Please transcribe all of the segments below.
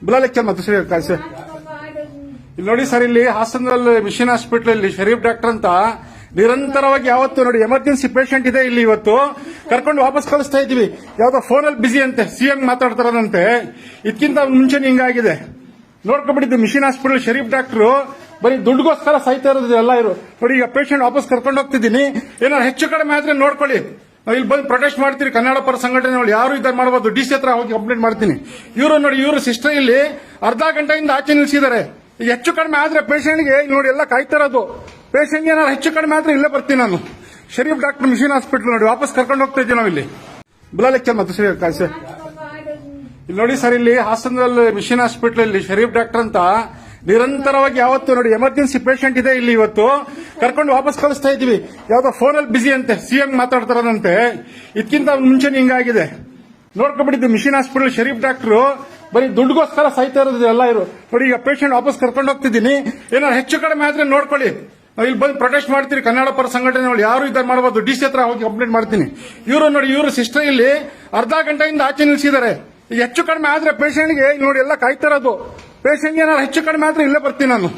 बुला ಮತ್ತೆ ಸರ್ ಕಾಸೆ ಇಲ್ಲಿ ನೋಡಿ ಸರ್, ಇಲ್ಲಿ ಹಾಸನದಲ್ಲಿ ಮಿಷನ್ ಹಾಸ್ಪಿಟಲ್ ಅಲ್ಲಿ ಶರೀಫ್ ಡಾಕ್ಟರ್ ಅಂತ ನಿರಂತರವಾಗಿ ಯಾವತ್ತು ನೋಡಿ ಎಮರ್ಜೆನ್ಸಿ ಪೇಷಂಟ್ ಇದೆ ಇಲ್ಲಿ ಇವತ್ತು ಕರ್ಕೊಂಡು ವಾಪಸ್ ಕಳಿಸ್ತಾ ಇದೀವಿ. ಯಾವ್ದೋ ಫೋನಲ್ಲಿ ಬಿಸಿ ಅಂತೆ, ಸಿಎಂ ಮಾತಾಡ್ತಾರಂತೆ. ಇದಕ್ಕಿಂತ ಮುಂಚೆ ಹಿಂಗಾಗಿದೆ ನೋಡ್ಕೊಂಡ್ಬಿಟ್ಟಿದ್ದು. ಮಿಷನ್ ಹಾಸ್ಪಿಟಲ್ ಶರೀಫ್ ಡಾಕ್ಟರ್ ಬರೀ ದುಡ್ಡುಗೋಸ್ಕರ ಸಾಯ್ತಾ ಇರೋದು ಎಲ್ಲ ಇರು ನೋಡಿ. ಈಗ ಪೇಷಂಟ್ ವಾಪಸ್ ಕರ್ಕೊಂಡು ಹೋಗ್ತಿದ್ದೀನಿ. ಏನಾದ್ರು ಹೆಚ್ಚು ಕಡಿಮೆ ಆದ್ರೆ ನೋಡ್ಕೊಳ್ಳಿ, ನಾವು ಇಲ್ಲಿ ಬಂದು ಪ್ರೊಟೆಸ್ಟ್ ಮಾಡ್ತೀರಿ. ಕನ್ನಡ ಪರ ಸಂಘಟನೆ ಯಾರು ಇದ್ದಾರೆ ಮಾಡಬಹುದು. ಡಿಸಿ ಹತ್ರ ಹೋಗಿ ಕಂಪ್ಲೇಂಟ್ ಮಾಡ್ತೀನಿ. ಇವರು ನೋಡಿ, ಇವರು ಸಿಸ್ಟರ್ ಇಲ್ಲಿ ಅರ್ಧ ಗಂಟೆಯಿಂದ ಆಚೆ ನಿಲ್ಸಿದ್ದಾರೆ. ಈಗ ಹೆಚ್ಚು ಕಡಿಮೆ ಆದ್ರೆ ಪೇಷಂಟ್ಗೆ ನೋಡಿ ಎಲ್ಲ ಕಾಯ್ತಾ ಇರೋದು. ಪೇಷಂಟ್ಗೆ ಏನಾದ್ರು ಹೆಚ್ಚು ಕಡಿಮೆ ಆದ್ರೆ ಇಲ್ಲೇ ಬರ್ತೀನಿ ನಾನು. ಶರೀಫ್ ಡಾಕ್ಟರ್ ಮಿಷನ್ ಹಾಸ್ಪಿಟಲ್ ನೋಡಿ ವಾಪಸ್ ಕರ್ಕೊಂಡು ಹೋಗ್ತಾ ಇದ್ದೀವಿ ನಾವು ಇಲ್ಲಿ. ಬುಲಾಲೆಕ್ಕ ಮತ್ತೆ ಸರ್ ಕಾಸೆ ಇಲ್ಲಿ ನೋಡಿ ಸರ್, ಇಲ್ಲಿ ಹಾಸನದಲ್ಲಿ ಮಿಷನ್ ಹಾಸ್ಪಿಟಲ್ ಅಲ್ಲಿ ಶರೀಫ್ ಡಾಕ್ಟರ್ ಅಂತ ನಿರಂತರವಾಗಿ ಯಾವತ್ತು ನೋಡಿ ಎಮರ್ಜೆನ್ಸಿ ಪೇಷಂಟ್ ಇದೆ ಇಲ್ಲಿ ಇವತ್ತು ಕರ್ಕೊಂಡು ವಾಪಸ್ ಕಳಿಸ್ತಾ ಇದೀವಿ. ಯಾವ್ದೋ ಫೋನಲ್ಲಿ ಬಿಸಿ ಅಂತೆ, ಸಿಎಂ ಮಾತಾಡ್ತಾರಂತೆ. ಇದಕ್ಕಿಂತ ಮುಂಚೆ ಹಿಂಗಾಗಿದೆ ನೋಡ್ಕೊಂಡ್ಬಿಟ್ಟಿದ್ದು. ಮಿಷನ್ ಹಾಸ್ಪಿಟಲ್ ಶರೀಫ್ ಡಾಕ್ಟರ್ ಬರೀ ದುಡ್ಡುಗೋಸ್ಕರ ಸಾಯ್ತಾ ಇರೋದು ಎಲ್ಲ ಇರು ನೋಡಿ. ಈಗ ಪೇಷಂಟ್ ವಾಪಸ್ ಕರ್ಕೊಂಡು ಹೋಗ್ತಿದ್ದೀನಿ. ಏನಾದ್ರು ಹೆಚ್ಚು ಕಡಿಮೆ ಆದ್ರೆ ನೋಡ್ಕೊಳ್ಳಿ, ನಾವು ಇಲ್ಲಿ ಬಂದು ಪ್ರೊಟೆಸ್ಟ್ ಮಾಡ್ತೀರಿ. ಕನ್ನಡ ಪರ ಸಂಘಟನೆ ಯಾರು ಇದ್ದಾರೆ ಮಾಡಬಹುದು. ಡಿಸಿ ಹತ್ರ ಹೋಗಿ ಕಂಪ್ಲೇಂಟ್ ಮಾಡ್ತೀನಿ. ಇವರು ನೋಡಿ, ಇವರು ಸಿಸ್ಟರ್ ಇಲ್ಲಿ ಅರ್ಧ ಗಂಟೆಯಿಂದ ಆಚೆ ನಿಲ್ಸಿದ್ದಾರೆ. ಈಗ ಹೆಚ್ಚು ಕಡಿಮೆ ಆದ್ರೆ ಪೇಷಂಟ್ಗೆ ನೋಡಿ ಎಲ್ಲ ಕಾಯ್ತಾ ಇರೋದು. ಪೇಷಂಟ್ಗೆ ಏನಾದ್ರು ಹೆಚ್ಚು ಕಡಿಮೆ ಆದ್ರೆ ಇಲ್ಲೇ ಬರ್ತೀನಿ ನಾನು.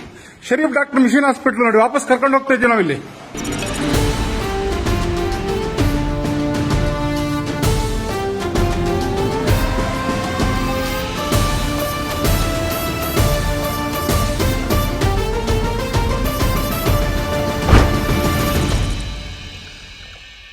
ಶರೀಫ್ ಡಾಕ್ಟರ್ ಮಿಷನ್ ಹಾಸ್ಪಿಟಲ್ ನೋಡಿ ವಾಪಸ್ ಕರ್ಕೊಂಡು ಹೋಗ್ತಾ ಇದ್ದೀವಿ ನಾವು ಇಲ್ಲಿ.